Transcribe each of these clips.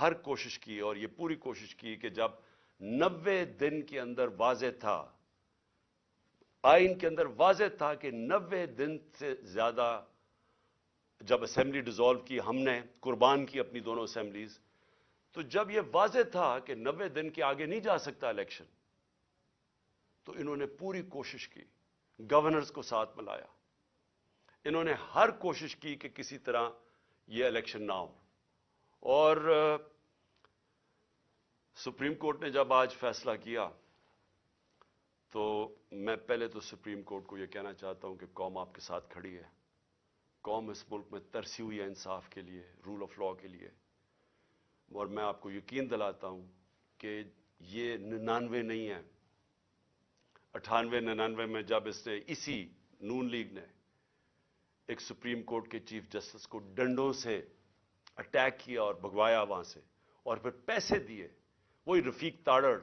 ہر کوشش کی اور یہ پوری کوشش کی کہ جب 90 دن کے اندر واضح تھا، آئین کے اندر واضح تھا کہ 90 دن سے زیادہ، جب اسمبلی ڈیزالو کی ہم نے، قربان کی اپنی دونوں اسمبلیز، تو جب یہ واضح تھا کہ 90 دن کے آگے نہیں جا سکتا الیکشن، تو انہوں نے پوری کوشش کی، گورنرز کو ساتھ ملایا، انہوں نے ہر کوشش کی کہ کسی طرح یہ الیکشن نہ ہو. اور سپریم کورٹ نے جب آج فیصلہ کیا تو میں پہلے تو سپریم کورٹ کو یہ کہنا چاہتا ہوں کہ قوم آپ کے ساتھ کھڑی ہے. قوم اس ملک میں ترسی ہوئی ہے انصاف کے لیے، رول آف لا کے لیے. اور میں آپ کو یقین دلاتا ہوں کہ یہ 99 نہیں ہے. 98 99 میں جب اس نے، اسی نون لیگ نے ایک سپریم کورٹ کے چیف جسٹس کو ڈنڈوں سے اٹیک کیا اور بھگوایا وہاں سے، اور پھر پیسے دیے، وہی رفیق تاڑڑ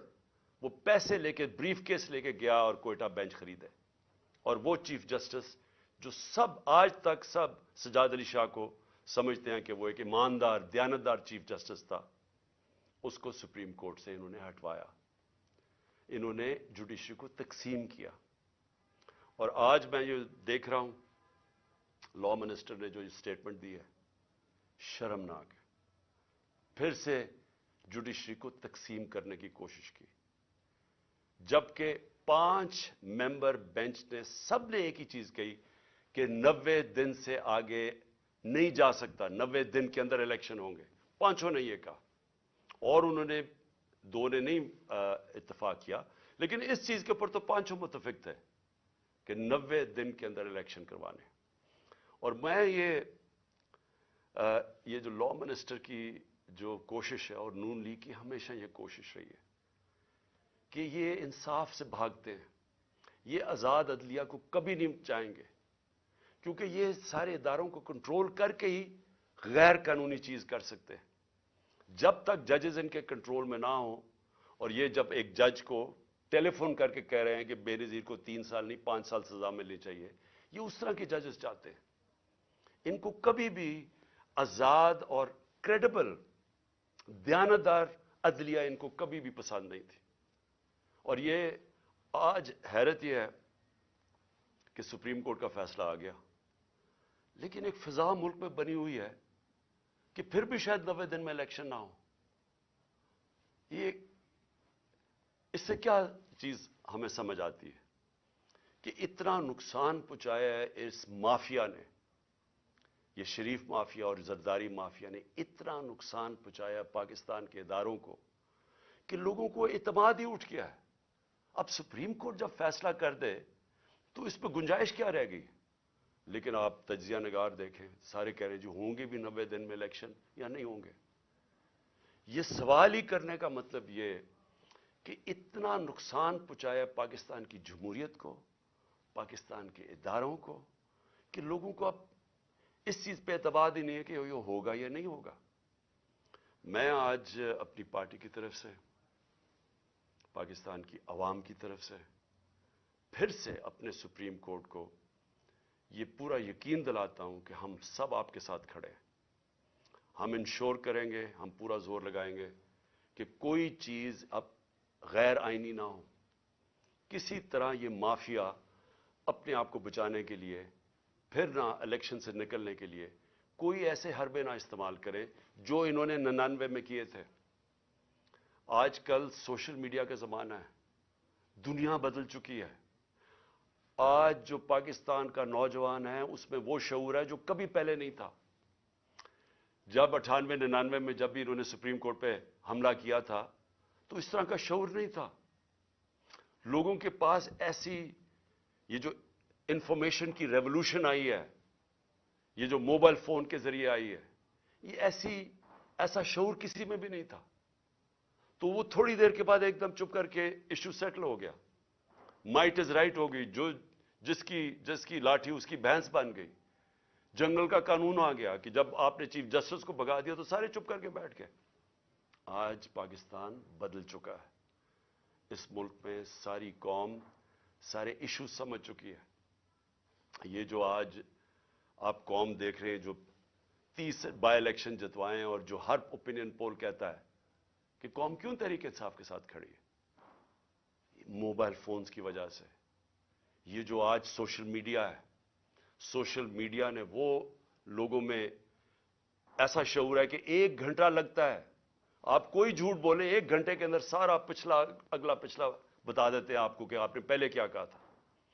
وہ پیسے لے کے بریف کیس لے کے گیا اور کوئٹہ بینچ خریدے. اور وہ چیف جسٹس جو سب آج تک سب سجاد علی شاہ کو سمجھتے ہیں کہ وہ ایک ایماندار دیانتدار چیف جسٹس تھا، اس کو سپریم کورٹ سے انہوں نے ہٹوایا. انہوں نے جوڈیشری کو تقسیم کیا. اور آج میں یہ دیکھ رہا ہوں لا منسٹر نے جو اسٹیٹمنٹ دی ہے، شرمناک ہے. پھر سے جوڈیشری کو تقسیم کرنے کی کوشش کی، جبکہ 5 ممبر بینچ نے سب نے ایک ہی چیز کہی کہ 90 دن سے آگے نہیں جا سکتا، 90 دن کے اندر الیکشن ہوں گے. 5 نے یہ کہا، اور انہوں نے 2 نے نہیں اتفاق کیا، لیکن اس چیز کے اوپر تو 5 متفق تھے کہ 90 دن کے اندر الیکشن کروانے. اور میں یہ جو لا منسٹر کی جو کوشش ہے اور نون لیگ کی ہمیشہ یہ کوشش رہی ہے کہ یہ انصاف سے بھاگتے ہیں، یہ آزاد عدلیہ کو کبھی نہیں چاہیں گے، کیونکہ یہ سارے اداروں کو کنٹرول کر کے ہی غیر قانونی چیز کر سکتے ہیں. جب تک ججز ان کے کنٹرول میں نہ ہوں، اور یہ جب ایک جج کو ٹیلی فون کر کے کہہ رہے ہیں کہ بے نظیر کو 3 سال نہیں 5 سال سزا ملنی چاہیے، یہ اس طرح کے ججز چاہتے ہیں. ان کو کبھی بھی آزاد اور کریڈیبل دیانتدار عدلیہ ان کو کبھی بھی پسند نہیں تھی. اور یہ آج حیرت یہ ہے کہ سپریم کورٹ کا فیصلہ آ گیا، لیکن ایک فضا ملک میں بنی ہوئی ہے کہ پھر بھی شاید 90 دن میں الیکشن نہ ہو. یہ اس سے کیا چیز ہمیں سمجھ آتی ہے کہ اتنا نقصان پہنچایا ہے اس مافیا نے، یہ شریف مافیا اور زرداری مافیا نے اتنا نقصان پہنچایا پاکستان کے اداروں کو کہ لوگوں کو اعتماد ہی اٹھ گیا ہے. اب سپریم کورٹ جب فیصلہ کر دے تو اس پہ گنجائش کیا رہ گئی؟ لیکن آپ تجزیہ نگار دیکھیں، سارے کہہ رہے جو ہوں گے بھی 90 دن میں الیکشن یا نہیں ہوں گے. یہ سوال ہی کرنے کا مطلب یہ کہ اتنا نقصان پہنچایا پاکستان کی جمہوریت کو، پاکستان کے اداروں کو، کہ لوگوں کو اب اس چیز پہ اعتماد ہی نہیں ہے کہ یہ ہوگا یا نہیں ہوگا. میں آج اپنی پارٹی کی طرف سے، پاکستان کی عوام کی طرف سے پھر سے اپنے سپریم کورٹ کو یہ پورا یقین دلاتا ہوں کہ ہم سب آپ کے ساتھ کھڑے ہیں. ہم انشور کریں گے، ہم پورا زور لگائیں گے کہ کوئی چیز اب غیر آئینی نہ ہو. کسی طرح یہ مافیا اپنے آپ کو بچانے کے لیے، پھر نہ الیکشن سے نکلنے کے لیے کوئی ایسے حربے نہ استعمال کرے جو انہوں نے 99 میں کیے تھے. آج کل سوشل میڈیا کا زمانہ ہے، دنیا بدل چکی ہے. آج جو پاکستان کا نوجوان ہے اس میں وہ شعور ہے جو کبھی پہلے نہیں تھا. جب 98 99 میں جب بھی انہوں نے سپریم کورٹ پہ حملہ کیا تھا تو اس طرح کا شعور نہیں تھا. لوگوں کے پاس ایسی یہ جو انفارمیشن کی ریولوشن آئی ہے، یہ جو موبائل فون کے ذریعے آئی ہے، یہ ایسا شعور کسی میں بھی نہیں تھا. تو وہ تھوڑی دیر کے بعد ایک دم چپ کر کے ایشو سیٹل ہو گیا. مائٹ از رائٹ ہو گئی، جس کی لاٹھی اس کی بھینس بن گئی. جنگل کا قانون آ گیا کہ جب آپ نے چیف جسٹس کو بھگا دیا تو سارے چپ کر کے بیٹھ گئے. آج پاکستان بدل چکا ہے. اس ملک میں ساری قوم سارے ایشو سمجھ چکی ہے. یہ جو آج آپ قوم دیکھ رہے ہیں جو 30 بائی الیکشن جتوائے ہیں، اور جو ہر اوپینین پول کہتا ہے کہ قوم کیوں تحریک انصاف کے ساتھ کھڑی ہے، موبائل فونز کی وجہ سے. یہ جو آج سوشل میڈیا ہے، سوشل میڈیا نے وہ لوگوں میں ایسا شعور ہے کہ 1 گھنٹہ لگتا ہے، آپ کوئی جھوٹ بولیں 1 گھنٹے کے اندر سارا اگلا پچھلا بتا دیتے ہیں آپ کو کہ آپ نے پہلے کیا کہا تھا.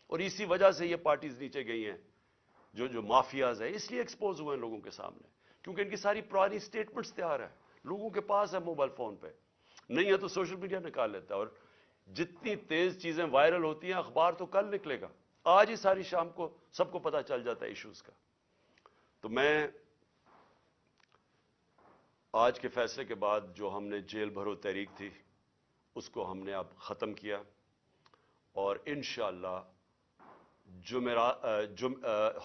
اور اسی وجہ سے یہ پارٹیز نیچے گئی ہیں، جو مافیاز ہیں اس لیے ایکسپوز ہوئے ہیں لوگوں کے سامنے، کیونکہ ان کی ساری پرانی سٹیٹمنٹس تیار ہیں، لوگوں کے پاس ہے موبائل فون پہ. نہیں ہے تو سوشل میڈیا نکال لیتا ہے، اور جتنی تیز چیزیں وائرل ہوتی ہیں، اخبار تو کل نکلے گا، آج ہی ساری شام کو سب کو پتا چل جاتا ہے ایشوز کا. تو میں آج کے فیصلے کے بعد جو ہم نے جیل بھرو تحریک تھی اس کو ہم نے اب ختم کیا، اور انشاءاللہ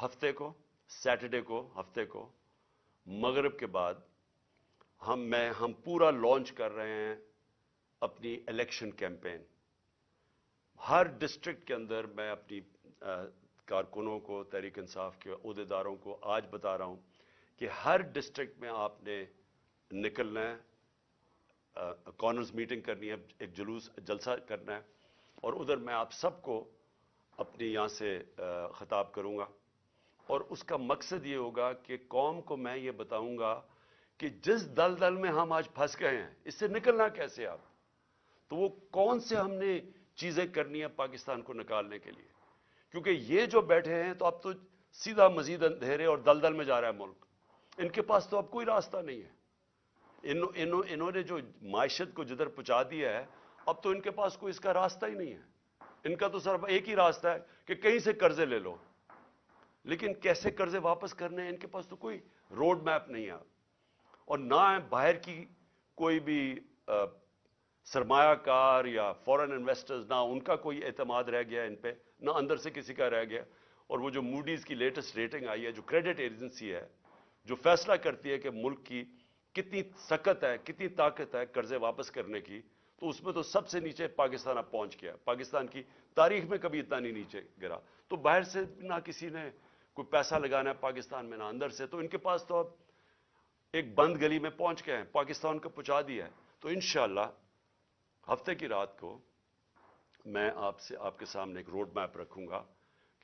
ہفتے کو سیٹرڈے کو ہفتے کو مغرب کے بعد ہم پورا لانچ کر رہے ہیں اپنی الیکشن کیمپین. ہر ڈسٹرکٹ کے اندر میں اپنی کارکنوں کو، تحریک انصاف کے عہدیداروں کو آج بتا رہا ہوں کہ ہر ڈسٹرکٹ میں آپ نے نکلنا ہے، کارنرز میٹنگ کرنی ہے، ایک جلسہ کرنا ہے، اور ادھر میں آپ سب کو اپنی یہاں سے خطاب کروں گا. اور اس کا مقصد یہ ہوگا کہ قوم کو میں یہ بتاؤں گا کہ جس دلدل میں ہم آج پھنس گئے ہیں اس سے نکلنا کیسے آپ، تو وہ کون سے ہم نے چیزیں کرنی ہیں پاکستان کو نکالنے کے لیے. کیونکہ یہ جو بیٹھے ہیں تو اب تو سیدھا مزید اندھیرے اور دلدل میں جا رہا ہے ملک، ان کے پاس تو اب کوئی راستہ نہیں ہے. انہوں نے جو معیشت کو جدھر پہنچا دیا ہے، اب تو ان کے پاس کوئی اس کا راستہ ہی نہیں ہے. ان کا تو صرف ایک ہی راستہ ہے کہ کہیں سے قرضے لے لو، لیکن کیسے قرضے واپس کرنے ہیں ان کے پاس تو کوئی روڈ میپ نہیں ہے. اور نہ باہر کی کوئی بھی سرمایہ کار یا فورن انویسٹرز، نہ ان کا کوئی اعتماد رہ گیا ان پہ، نہ اندر سے کسی کا رہ گیا. اور وہ جو موڈیز کی لیٹسٹ ریٹنگ آئی ہے، جو کریڈٹ ایجنسی ہے جو فیصلہ کرتی ہے کہ ملک کی کتنی سکت ہے، کتنی طاقت ہے قرضے واپس کرنے کی، تو اس میں تو سب سے نیچے پاکستان اب پہنچ گیا. پاکستان کی تاریخ میں کبھی اتنا نہیں نیچے گرا. تو باہر سے نہ کسی نے کوئی پیسہ لگانا ہے پاکستان میں، نہ اندر سے، تو ان کے پاس تو اب ایک بند گلی میں پہنچ گئے ہیں، پاکستان کو پہنچا دیا ہے. تو انشاءاللہ ہفتے کی رات کو میں آپ کے سامنے ایک روڈ میپ رکھوں گا،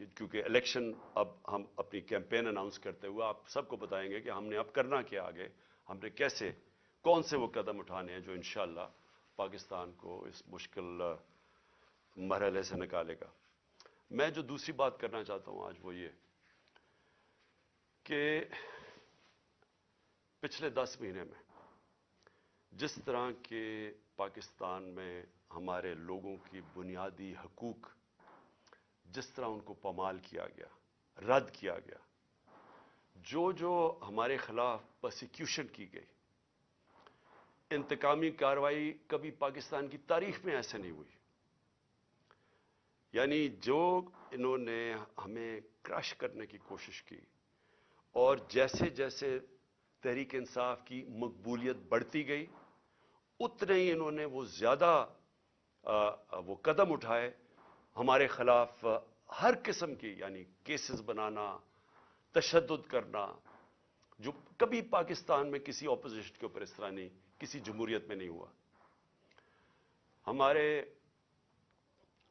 کیونکہ الیکشن اب ہم اپنی کیمپین اناؤنس کرتے ہوئے آپ سب کو بتائیں گے کہ ہم نے اب کرنا کیا، آگے ہم نے کیسے کون سے وہ قدم اٹھانے ہیں جو انشاءاللہ پاکستان کو اس مشکل مرحلے سے نکالے گا. میں جو دوسری بات کرنا چاہتا ہوں آج وہ یہ کہ پچھلے 10 مہینے میں جس طرح کے پاکستان میں ہمارے لوگوں کی بنیادی حقوق جس طرح ان کو پامال کیا گیا، رد کیا گیا، جو ہمارے خلاف پرسیکیوشن کی گئی، انتقامی کارروائی کبھی پاکستان کی تاریخ میں ایسے نہیں ہوئی. یعنی جو انہوں نے ہمیں کرش کرنے کی کوشش کی، اور جیسے جیسے تحریک انصاف کی مقبولیت بڑھتی گئی اتنے ہی انہوں نے وہ زیادہ وہ قدم اٹھائے ہمارے خلاف ہر قسم کی، یعنی کیسز بنانا، تشدد کرنا، جو کبھی پاکستان میں کسی اپوزیشن کے اوپر اس طرح نہیں، کسی جمہوریت میں نہیں ہوا. ہمارے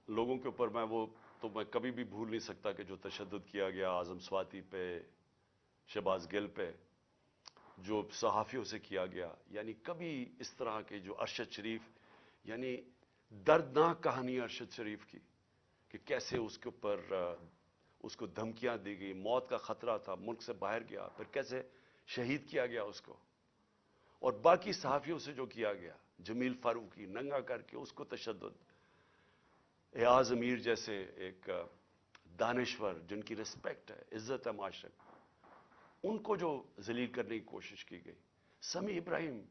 لوگوں کے اوپر میں کبھی بھی بھول نہیں سکتا کہ جو تشدد کیا گیا اعظم سواتی پہ، شہباز گل پہ، جو صحافیوں سے کیا گیا، یعنی کبھی اس طرح کے جو ارشد شریف، یعنی دردناک کہانی ارشد شریف کی کہ کیسے اس کے اوپر اس کو دھمکیاں دی گئی، موت کا خطرہ تھا، ملک سے باہر گیا، پھر کیسے شہید کیا گیا اس کو، اور باقی صحافیوں سے جو کیا گیا، جمیل فاروقی ننگا کر کے اس کو تشدد، ایاز امیر جیسے ایک دانشور جن کی رسپیکٹ ہے، عزت ہے معاشرے میں، ان کو جو ذلیل کرنے کی کوشش کی گئی، سمیع ابراہیم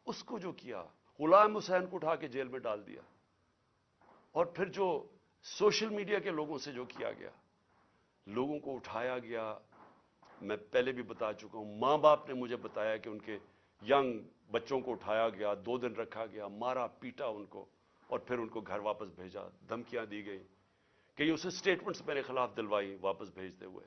اس کو جو کیا، غلام حسین کو اٹھا کے جیل میں ڈال دیا، اور پھر جو سوشل میڈیا کے لوگوں سے جو کیا گیا، لوگوں کو اٹھایا گیا. میں پہلے بھی بتا چکا ہوں، ماں باپ نے مجھے بتایا کہ ان کے ینگ بچوں کو اٹھایا گیا، 2 دن رکھا گیا، مارا پیٹا ان کو، اور پھر ان کو گھر واپس بھیجا، دھمکیاں دی گئی، کئی اسے سٹیٹمنٹس میرے خلاف دلوائی واپس بھیجتے ہوئے.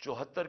74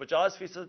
50%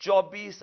24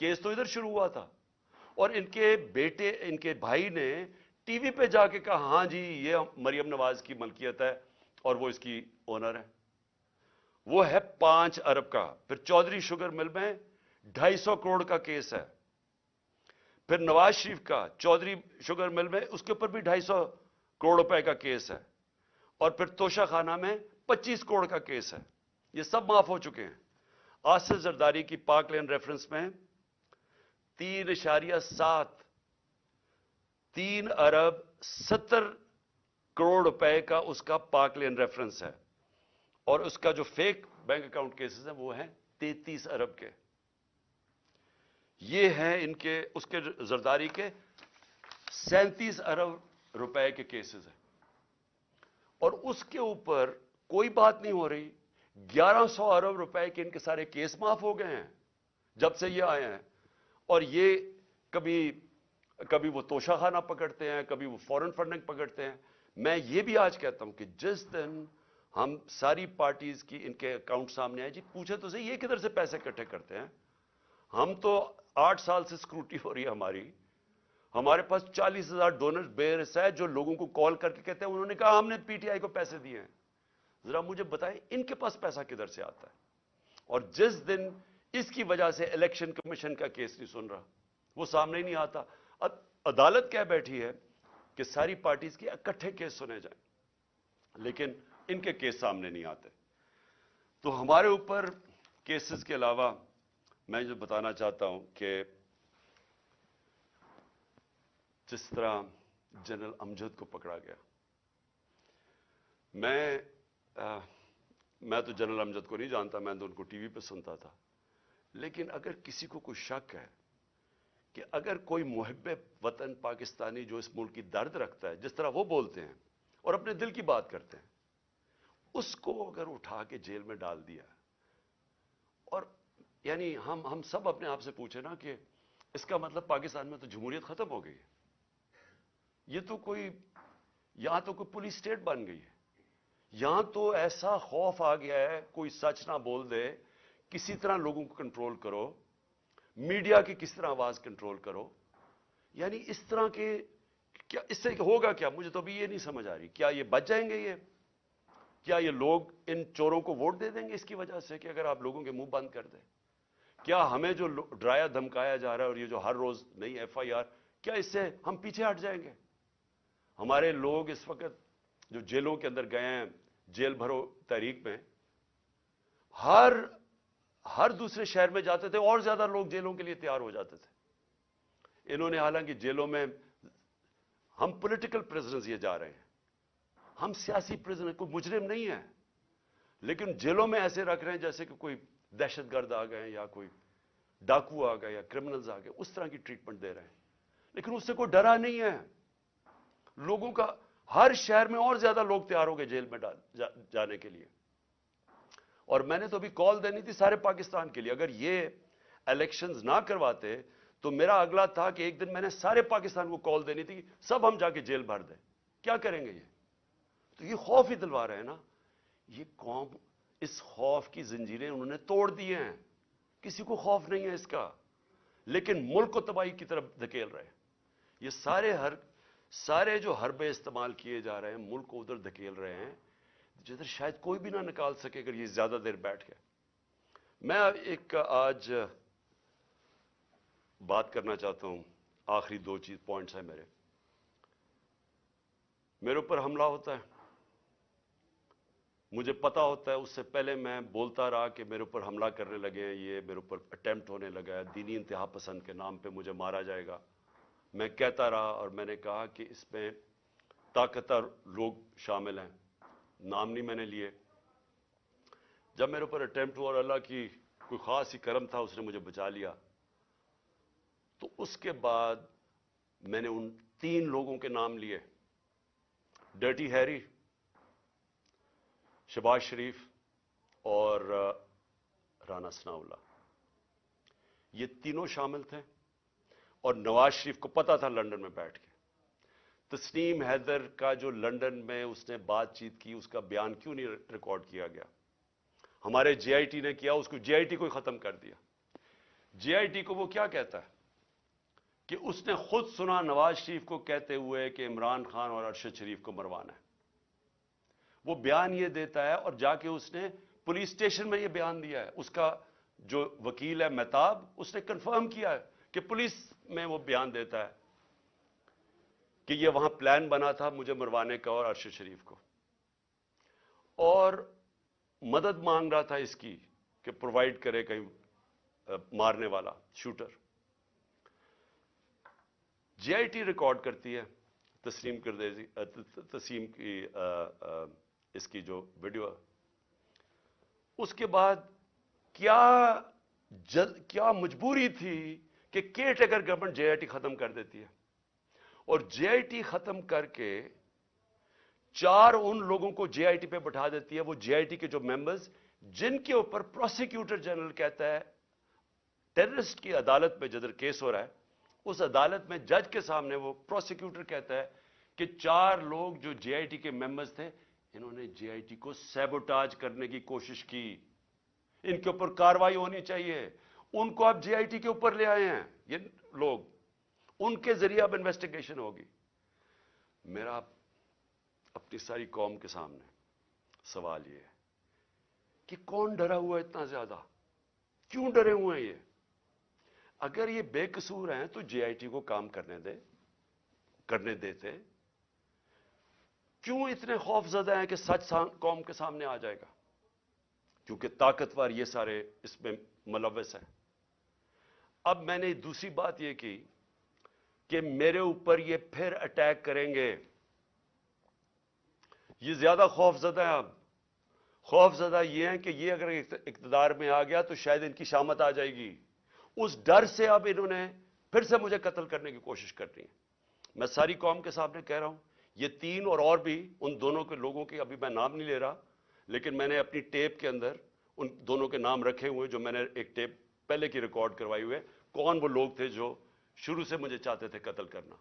کیس تو ادھر شروع ہوا تھا، اور ان کے بیٹے، ان کے بھائی نے ٹی وی پہ جا کے کہا ہاں جی یہ مریم نواز کی ملکیت ہے اور وہ اس کی اونر ہے. وہ ہے 5 ارب کا. پھر چودھری شوگر مل میں 250 کروڑ کا کیس ہے. پھر نواز شریف کا چودھری شوگر مل میں اس کے اوپر بھی 250 کروڑ روپے کا کیس ہے. اور پھر توشہ خانہ میں 25 کروڑ کا کیس ہے. یہ سب معاف ہو چکے ہیں. آصف زرداری کی پاک لین ریفرنس میں 3.7 3 ارب 70 کروڑ روپے کا اس کا پاک لین ریفرنس ہے. اور اس کا جو فیک بینک اکاؤنٹ کیسز ہیں وہ ہیں 33 ارب کے. یہ ہیں ان کے، اس کے زرداری کے 37 ارب روپے کے کیسز ہیں. اور اس کے اوپر کوئی بات نہیں ہو رہی. 1100 ارب روپے کے ان کے سارے کیس معاف ہو گئے ہیں جب سے یہ آئے ہیں. اور یہ کبھی وہ توشہ خانہ پکڑتے ہیں، کبھی وہ فورن فنڈنگ پکڑتے ہیں. میں یہ بھی آج کہتا ہوں کہ جس دن ہم ساری پارٹیز کی ان کے اکاؤنٹ سامنے آئے، جی پوچھے تو صحیح یہ کدھر سے پیسے اکٹھے کرتے ہیں. ہم تو 8 سال سے اسکروٹی ہو رہی ہے ہماری. ہمارے پاس 40,000 ڈونر بیئرس ہے جو لوگوں کو کال کر کے کہتے ہیں انہوں نے کہا ہم نے پی ٹی آئی کو پیسے دیے ہیں. ذرا مجھے بتائیں ان کے پاس پیسہ کدھر سے آتا ہے. اور جس دن اس کی وجہ سے الیکشن کمیشن کا کیس نہیں سن رہا، وہ سامنے ہی نہیں آتا. عدالت کہہ بیٹھی ہے کہ ساری پارٹیز کے اکٹھے کیس سنے جائیں، لیکن ان کے کیس سامنے نہیں آتے. تو ہمارے اوپر کیسز کے علاوہ میں جو بتانا چاہتا ہوں کہ جس طرح جنرل امجد کو پکڑا گیا، میں تو جنرل امجد کو نہیں جانتا، میں تو ان کو ٹی وی پہ سنتا تھا. لیکن اگر کسی کو کوئی شک ہے کہ اگر کوئی محب وطن پاکستانی جو اس ملک کی درد رکھتا ہے، جس طرح وہ بولتے ہیں اور اپنے دل کی بات کرتے ہیں، اس کو اگر اٹھا کے جیل میں ڈال دیا، اور یعنی ہم سب اپنے آپ سے پوچھیں نا کہ اس کا مطلب پاکستان میں تو جمہوریت ختم ہو گئی ہے. یہ تو یہاں تو کوئی پولیس اسٹیٹ بن گئی ہے. یہاں تو ایسا خوف آ گیا ہے، کوئی سچ نہ بول دے، کسی طرح لوگوں کو کنٹرول کرو، میڈیا کی کس طرح آواز کنٹرول کرو. یعنی اس طرح کے کیا اس سے ہوگا کیا؟ مجھے تو ابھی یہ نہیں سمجھ آ رہی. کیا یہ بچ جائیں گے؟ کیا یہ لوگ ان چوروں کو ووٹ دے دیں گے اس کی وجہ سے کہ اگر آپ لوگوں کے منہ بند کر دیں؟ کیا ہمیں جو ڈرایا دھمکایا جا رہا ہے اور یہ جو ہر روز نئی ایف آئی آر، کیا اس سے ہم پیچھے ہٹ جائیں گے؟ ہمارے لوگ اس وقت جو جیلوں کے اندر گئے ہیں، جیل بھرو تحریک میں، ہر دوسرے شہر میں جاتے تھے اور زیادہ لوگ جیلوں کے لیے تیار ہو جاتے تھے. انہوں نے حالانکہ جیلوں میں ہم پولیٹیکل پرزنرز یہ جا رہے ہیں، ہم سیاسی پرزنر، کوئی مجرم نہیں ہے، لیکن جیلوں میں ایسے رکھ رہے ہیں جیسے کہ کوئی دہشت گرد آ گئے یا کوئی ڈاکو آ گئے یا کرمنلز آ گئے، اس طرح کی ٹریٹمنٹ دے رہے ہیں. لیکن اس سے کوئی ڈرا نہیں ہے. لوگوں کا ہر شہر میں اور زیادہ لوگ تیار ہو گئے جیل میں جانے کے لیے. اور میں نے تو ابھی کال دینی تھی سارے پاکستان کے لیے. اگر یہ الیکشنز نہ کرواتے تو میرا اگلا تھا کہ ایک دن میں نے سارے پاکستان کو کال دینی تھی، سب ہم جا کے جیل بھر دیں. کیا کریں گے یہ؟ تو یہ خوف ہی دلوا رہے ہیں نا. یہ قوم اس خوف کی زنجیریں انہوں نے توڑ دی ہیں. کسی کو خوف نہیں ہے اس کا، لیکن ملک کو تباہی کی طرف دھکیل رہے ہیں. یہ سارے جو حربے استعمال کیے جا رہے ہیں ملک کو ادھر دھکیل رہے ہیں جدھر شاید کوئی بھی نہ نکال سکے اگر یہ زیادہ دیر بیٹھ گیا. میں ایک آج بات کرنا چاہتا ہوں. آخری 2 پوائنٹس ہیں میرے اوپر حملہ ہوتا ہے، مجھے پتا ہوتا ہے، اس سے پہلے میں بولتا رہا کہ میرے اوپر حملہ کرنے لگے ہیں، یہ میرے اوپر اٹیمپٹ ہونے لگا ہے، دینی انتہا پسند کے نام پہ مجھے مارا جائے گا. میں کہتا رہا اور میں نے کہا کہ اس میں طاقتور لوگ شامل ہیں، نام نہیں میں نے لیے. جب میرے اوپر اٹیمپٹ ہوا اور اللہ کی کوئی خاص ہی کرم تھا، اس نے مجھے بچا لیا، تو اس کے بعد میں نے ان 3 لوگوں کے نام لیے: ڈرٹی ہیری، شہباز شریف اور رانا ثناءاللہ. یہ تینوں شامل تھے. اور نواز شریف کو پتا تھا لندن میں بیٹھ کے. تسنیم حیدر کا جو لندن میں اس نے بات چیت کی، اس کا بیان کیوں نہیں ریکارڈ کیا گیا؟ ہمارے جے آئی ٹی نے کیا، اس کو جے آئی ٹی کو ختم کر دیا. JIT کو وہ کیا کہتا ہے کہ اس نے خود سنا نواز شریف کو کہتے ہوئے کہ عمران خان اور ارشد شریف کو مروانا ہے. وہ بیان یہ دیتا ہے اور جا کے اس نے پولیس اسٹیشن میں یہ بیان دیا ہے. اس کا جو وکیل ہے مہتاب, اس نے کنفرم کیا ہے کہ پولیس میں وہ بیان دیتا ہے کہ یہ وہاں پلان بنا تھا مجھے مروانے کا اور ارشد شریف کو, اور مدد مانگ رہا تھا اس کی کہ پرووائڈ کرے کہیں مارنے والا شوٹر. JIT ریکارڈ کرتی ہے تسیم کی اس کی جو ویڈیو ہے. اس کے بعد کیا مجبوری تھی کہ کیئر ٹیکر گورنمنٹ JIT ختم کر دیتی ہے, اور JIT ختم کر کے 4 ان لوگوں کو JIT پہ بٹھا دیتی ہے, وہ JIT کے جو ممبرز جن کے اوپر پروسیکیوٹر جنرل کہتا ہے ٹیررسٹ کی عدالت میں جدھر کیس ہو رہا ہے, اس عدالت میں جج کے سامنے وہ پروسیکیوٹر کہتا ہے کہ 4 لوگ جو JIT کے ممبرز تھے انہوں نے JIT کو سیبوٹاج کرنے کی کوشش کی, ان کے اوپر کاروائی ہونی چاہیے. ان کو آپ JIT کے اوپر لے آئے ہیں یہ لوگ, ان کے ذریعے اب انویسٹیگیشن ہوگی. میرا اپنی ساری قوم کے سامنے سوال یہ ہے کہ کون ڈرا ہوا ہے اتنا زیادہ, کیوں ڈرے ہوئے ہیں یہ؟ اگر یہ بے قصور ہیں تو JIT کو کام کرنے دیتے, کیوں اتنے خوف زدہ ہیں کہ سچ قوم کے سامنے آ جائے گا؟ کیونکہ طاقتور یہ سارے اس میں ملوث ہیں. اب میں نے دوسری بات یہ کی کہ میرے اوپر یہ پھر اٹیک کریں گے, یہ زیادہ خوف زدہ ہیں. اب خوف زدہ یہ ہیں کہ یہ اگر اقتدار میں آ گیا تو شاید ان کی شامت آ جائے گی. اس ڈر سے اب انہوں نے پھر سے مجھے قتل کرنے کی کوشش کرنی ہے. میں ساری قوم کے سامنے کہہ رہا ہوں, یہ 3 اور بھی ان دونوں کے لوگوں کے ابھی میں نام نہیں لے رہا, لیکن میں نے اپنی ٹیپ کے اندر ان دونوں کے نام رکھے ہوئے جو میں نے ایک ٹیپ پہلے کی ریکارڈ کروائی ہوئے, کون وہ لوگ تھے جو شروع سے مجھے چاہتے تھے قتل کرنا.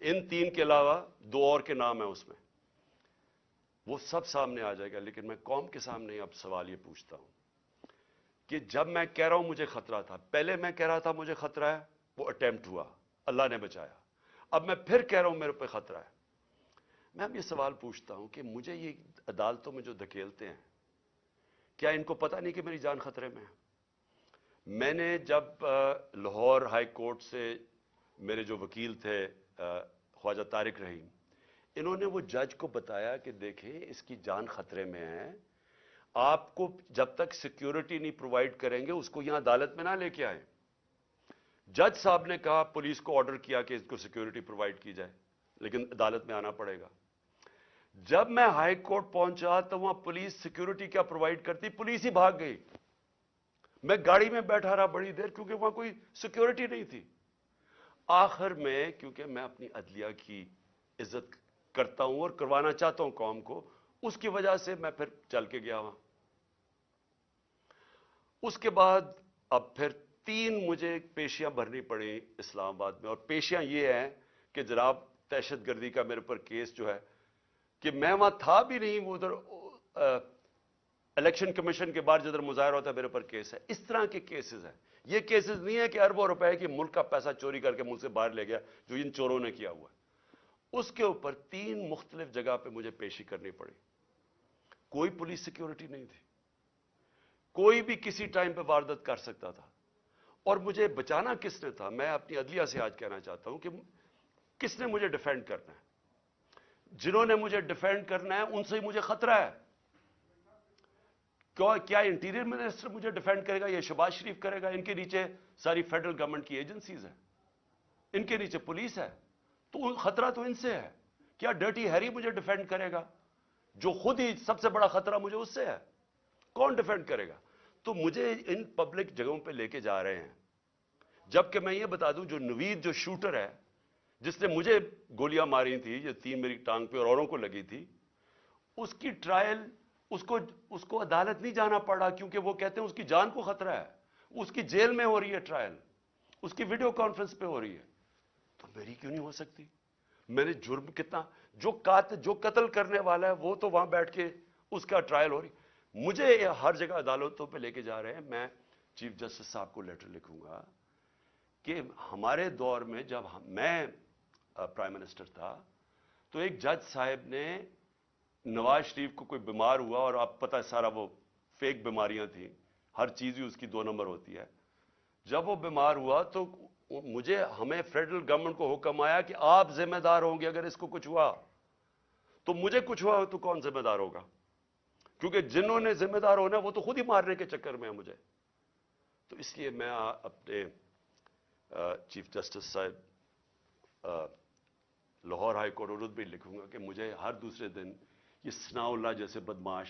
ان 3 کے علاوہ 2 اور کے نام ہیں اس میں, وہ سب سامنے آ جائے گا. لیکن میں قوم کے سامنے اب سوال یہ پوچھتا ہوں کہ جب میں کہہ رہا ہوں مجھے خطرہ تھا, پہلے میں کہہ رہا تھا مجھے خطرہ ہے, وہ اٹیمپٹ ہوا, اللہ نے بچایا. اب میں پھر کہہ رہا ہوں میرے پہ خطرہ ہے. میں اب یہ سوال پوچھتا ہوں کہ مجھے یہ عدالتوں میں جو دھکیلتے ہیں, کیا ان کو پتہ نہیں کہ میری جان خطرے میں ہے؟ میں نے جب لاہور ہائی کورٹ سے میرے جو وکیل تھے خواجہ طارق رحیم, انہوں نے وہ جج کو بتایا کہ دیکھیں اس کی جان خطرے میں ہے, آپ کو جب تک سیکیورٹی نہیں پرووائڈ کریں گے اس کو یہاں عدالت میں نہ لے کے آئیں. جج صاحب نے کہا, پولیس کو آرڈر کیا کہ اس کو سیکیورٹی پرووائڈ کی جائے, لیکن عدالت میں آنا پڑے گا. جب میں ہائی کورٹ پہنچا تو وہاں پولیس سیکیورٹی کیا پرووائڈ کرتی, پولیس ہی بھاگ گئی. میں گاڑی میں بیٹھا رہا بڑی دیر کیونکہ وہاں کوئی سیکیورٹی نہیں تھی. آخر میں کیونکہ میں اپنی عدلیہ کی عزت کرتا ہوں اور کروانا چاہتا ہوں قوم کو, اس کی وجہ سے میں پھر چل کے گیا وہاں. اس کے بعد اب پھر 3 مجھے پیشیاں بھرنی پڑی اسلام آباد میں, اور پیشیاں یہ ہیں کہ جناب دہشت گردی کا میرے پر کیس جو ہے کہ میں وہاں تھا بھی نہیں, وہ ادھر الیکشن کمیشن کے بعد جدھر مظاہرہ ہوتا ہے میرے پر کیس ہے. اس طرح کے کیسز ہیں. یہ کیسز نہیں ہے کہ اربوں روپے کی ملک کا پیسہ چوری کر کے ملک سے باہر لے گیا جو ان چوروں نے کیا ہوا ہے. اس کے اوپر 3 مختلف جگہ پہ مجھے پیشی کرنی پڑی. کوئی پولیس سیکیورٹی نہیں تھی, کوئی بھی کسی ٹائم پہ واردات کر سکتا تھا. اور مجھے بچانا کس نے تھا؟ میں اپنی عدلیہ سے آج کہنا چاہتا ہوں کہ کس نے مجھے ڈیفینڈ کرنا ہے؟ جنہوں نے مجھے ڈیفینڈ کرنا ہے ان سے ہی مجھے خطرہ ہے. کیا انٹیریئر منسٹر مجھے ڈیفینڈ کرے گا؟ یہ شہباز شریف کرے گا؟ ان کے نیچے ساری فیڈرل گورنمنٹ کی ایجنسیز ہیں, ان کے نیچے پولیس ہے, تو خطرہ تو ان سے ہے. کیا ڈرٹی ہیری مجھے ڈیفینڈ کرے گا جو خود ہی سب سے بڑا خطرہ مجھے اس سے ہے؟ کون ڈیفینڈ کرے گا؟ تو مجھے ان پبلک جگہوں پہ لے کے جا رہے ہیں, جبکہ میں یہ بتا دوں جو نوید جو شوٹر ہے جس نے مجھے گولیاں ماری تھی, یہ 3 میری ٹانگ پہ اور اوروں کو لگی تھی, اس کی ٹرائل اس کو عدالت نہیں جانا پڑا کیونکہ وہ کہتے ہیں اس کی جان کو خطرہ ہے. اس کی جیل میں ہو رہی ہے ٹرائل, اس کی ویڈیو کانفرنس پہ ہو رہی ہے, تو میری کیوں نہیں ہو سکتی؟ میں نے جرم کتنا, جو قتل کرنے والا ہے وہ تو وہاں بیٹھ کے اس کا ٹرائل ہو رہی. مجھے ہر جگہ عدالتوں پہ لے کے جا رہے ہیں. میں چیف جسٹس صاحب کو لیٹر لکھوں گا کہ ہمارے دور میں جب میں پرائم منسٹر تھا تو ایک جج صاحب نے نواز شریف کو کوئی بیمار ہوا، اور آپ پتہ سارا وہ فیک بیماریاں تھیں، ہر چیز ہی اس کی 2 نمبر ہوتی ہے. جب وہ بیمار ہوا تو ہمیں فیڈرل گورنمنٹ کو حکم آیا کہ آپ ذمہ دار ہوں گے اگر اس کو کچھ ہوا. تو مجھے کچھ ہوا تو کون ذمہ دار ہوگا؟ کیونکہ جنہوں نے ذمہ دار ہونا وہ تو خود ہی مارنے کے چکر میں ہے مجھے. تو اس لیے میں اپنے چیف جسٹس صاحب لاہور ہائی کورٹ اردو بھی لکھوں گا کہ مجھے ہر دوسرے دن یہ ثناء اللہ جیسے بدماش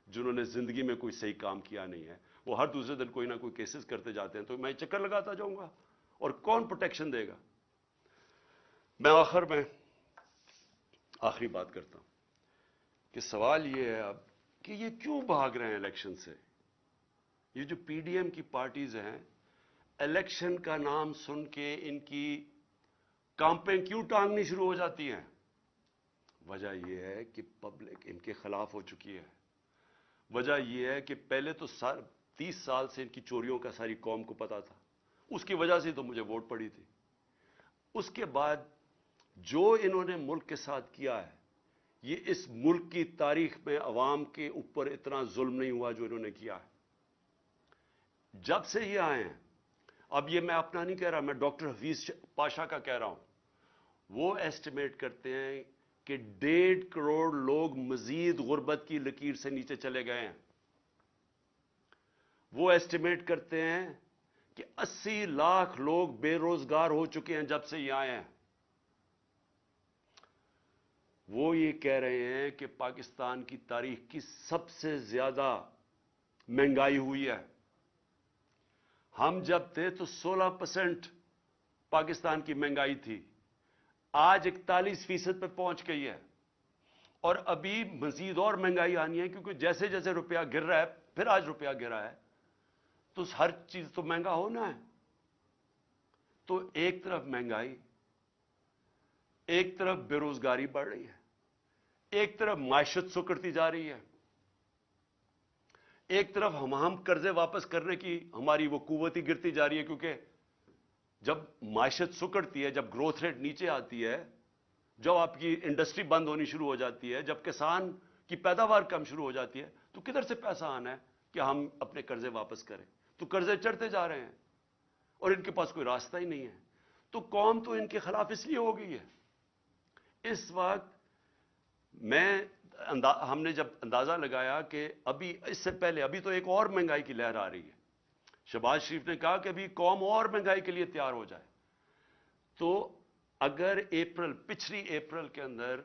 جنہوں نے زندگی میں کوئی صحیح کام کیا نہیں ہے، وہ ہر دوسرے دن کوئی نہ کوئی کیسز کرتے جاتے ہیں، تو میں چکر لگاتا جاؤں گا اور کون پروٹیکشن دے گا؟ میں آخر میں آخری بات کرتا ہوں کہ سوال یہ ہے اب کہ یہ کیوں بھاگ رہے ہیں الیکشن سے؟ یہ جو پی ڈی ایم کی پارٹیز ہیں، الیکشن کا نام سن کے ان کی کامپیں کیوں ٹانگنی شروع ہو جاتی ہیں؟ وجہ یہ ہے کہ پبلک ان کے خلاف ہو چکی ہے. وجہ یہ ہے کہ پہلے تو 30 سال سے ان کی چوریوں کا ساری قوم کو پتا تھا، اس کی وجہ سے تو مجھے ووٹ پڑی تھی. اس کے بعد جو انہوں نے ملک کے ساتھ کیا ہے، یہ اس ملک کی تاریخ میں عوام کے اوپر اتنا ظلم نہیں ہوا جو انہوں نے کیا ہے. جب سے یہ آئے ہیں، اب یہ میں اپنا نہیں کہہ رہا، میں ڈاکٹر حفیظ پاشا کا کہہ رہا ہوں، وہ ایسٹیمیٹ کرتے ہیں کہ 1.5 کروڑ لوگ مزید غربت کی لکیر سے نیچے چلے گئے ہیں. وہ ایسٹیمیٹ کرتے ہیں کہ 80 لاکھ لوگ بے روزگار ہو چکے ہیں جب سے یہ آئے ہیں. وہ یہ کہہ رہے ہیں کہ پاکستان کی تاریخ کی سب سے زیادہ مہنگائی ہوئی ہے. ہم جب تھے تو 16% پاکستان کی مہنگائی تھی، آج 41% پہ پہنچ گئی ہے، اور ابھی مزید اور مہنگائی آنی ہے، کیونکہ جیسے جیسے روپیہ گر رہا ہے، پھر آج روپیہ گرا ہے تو ہر چیز تو مہنگا ہونا ہے. تو ایک طرف مہنگائی، ایک طرف بے روزگاری بڑھ رہی ہے، ایک طرف معیشت سکڑتی جا رہی ہے، ایک طرف ہم قرضے واپس کرنے کی ہماری وہ قوت ہی گرتی جا رہی ہے. کیونکہ جب معیشت سکڑتی ہے، جب گروتھ ریٹ نیچے آتی ہے، جب آپ کی انڈسٹری بند ہونی شروع ہو جاتی ہے، جب کسان کی پیداوار کم شروع ہو جاتی ہے، تو کدھر سے پیسہ آنا ہے کہ ہم اپنے قرضے واپس کریں؟ تو قرضے چڑھتے جا رہے ہیں اور ان کے پاس کوئی راستہ ہی نہیں ہے. تو قوم تو ان کے خلاف اس لیے ہو گئی ہے. اس وقت ہم نے جب اندازہ لگایا کہ ابھی اس سے پہلے ابھی تو ایک اور مہنگائی کی لہر آ رہی ہے، شہباز شریف نے کہا کہ ابھی قوم اور مہنگائی کے لیے تیار ہو جائے. تو اگر پچھلی اپریل کے اندر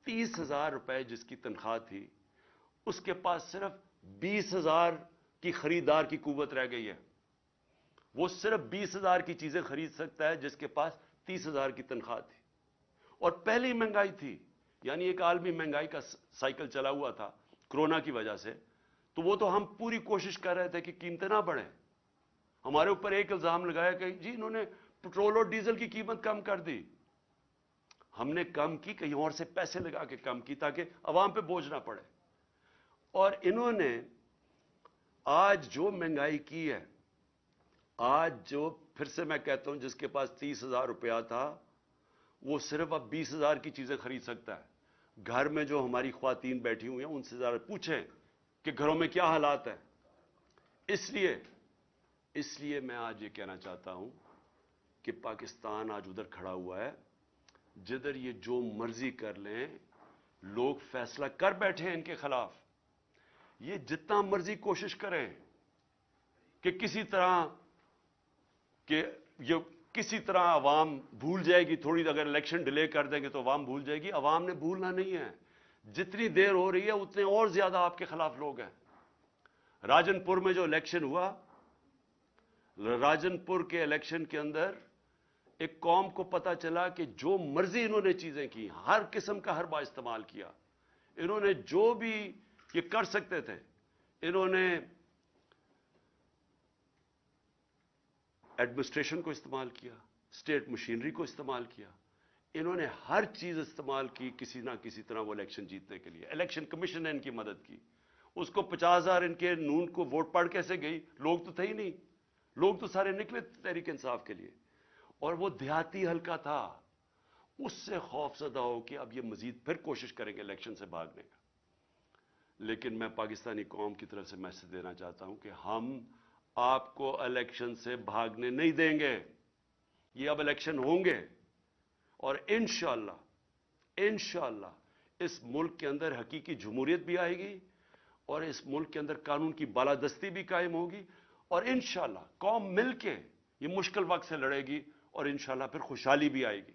30,000 روپے جس کی تنخواہ تھی، اس کے پاس صرف 20,000 کی خریدار کی قوت رہ گئی ہے. وہ صرف 20,000 کی چیزیں خرید سکتا ہے جس کے پاس 30,000 کی تنخواہ تھی. اور پہلی مہنگائی تھی، یعنی ایک عالمی مہنگائی کا سائیکل چلا ہوا تھا کرونا کی وجہ سے. تو وہ تو ہم پوری کوشش کر رہے تھے کہ قیمتیں نہ بڑھیں. ہمارے اوپر ایک الزام لگایا کہ جی انہوں نے پٹرول اور ڈیزل کی قیمت کم کر دی. ہم نے کم کی، کہیں اور سے پیسے لگا کے کم کی تاکہ عوام پہ بوجھ نہ پڑے. اور انہوں نے آج جو مہنگائی کی ہے، آج جو پھر سے میں کہتا ہوں جس کے پاس 30,000 روپیہ تھا وہ صرف اب 20,000 کی چیزیں خرید سکتا ہے. گھر میں جو ہماری خواتین بیٹھی ہوئی ہیں ان سے ذرا پوچھیں کہ گھروں میں کیا حالات ہیں. اس لیے میں آج یہ کہنا چاہتا ہوں کہ پاکستان آج ادھر کھڑا ہوا ہے جدھر یہ جو مرضی کر لیں، لوگ فیصلہ کر بیٹھے ہیں ان کے خلاف. یہ جتنا مرضی کوشش کریں کہ کسی طرح عوام بھول جائے گی، تھوڑی اگر الیکشن ڈیلے کر دیں گے تو عوام بھول جائے گی. عوام نے بھولنا نہیں ہے. جتنی دیر ہو رہی ہے اتنے اور زیادہ آپ کے خلاف لوگ ہیں. راجن پور میں جو الیکشن ہوا، راجن پور کے الیکشن کے اندر ایک قوم کو پتا چلا کہ جو مرضی انہوں نے چیزیں کی، ہر قسم کا حربہ استعمال کیا. انہوں نے جو بھی یہ کر سکتے تھے، انہوں نے ایڈمنسٹریشن کو استعمال کیا، اسٹیٹ مشینری کو استعمال کیا. انہوں نے ہر چیز استعمال کی کسی نہ کسی طرح وہ الیکشن جیتنے کے لیے. الیکشن کمیشن نے ان کی مدد کی. اس کو 50,000 ان کے نون کو ووٹ پڑ کیسے گئی؟ لوگ تو تھے ہی نہیں. لوگ تو سارے نکلے تحریک انصاف کے لیے، اور وہ دیہاتی حلقہ تھا، اس سے خوف زدہ ہو کہ اب یہ مزید پھر کوشش کریں گے الیکشن سے بھاگنے کا۔ لیکن میں پاکستانی قوم کی طرف سے میسج دینا چاہتا ہوں کہ ہم آپ کو الیکشن سے بھاگنے نہیں دیں گے۔ یہ اب الیکشن ہوں گے، اور انشاءاللہ اس ملک کے اندر حقیقی جمہوریت بھی آئے گی، اور اس ملک کے اندر قانون کی بالادستی بھی قائم ہوگی، اور انشاءاللہ قوم مل کے یہ مشکل وقت سے لڑے گی، اور انشاءاللہ پھر خوشحالی بھی آئے گی۔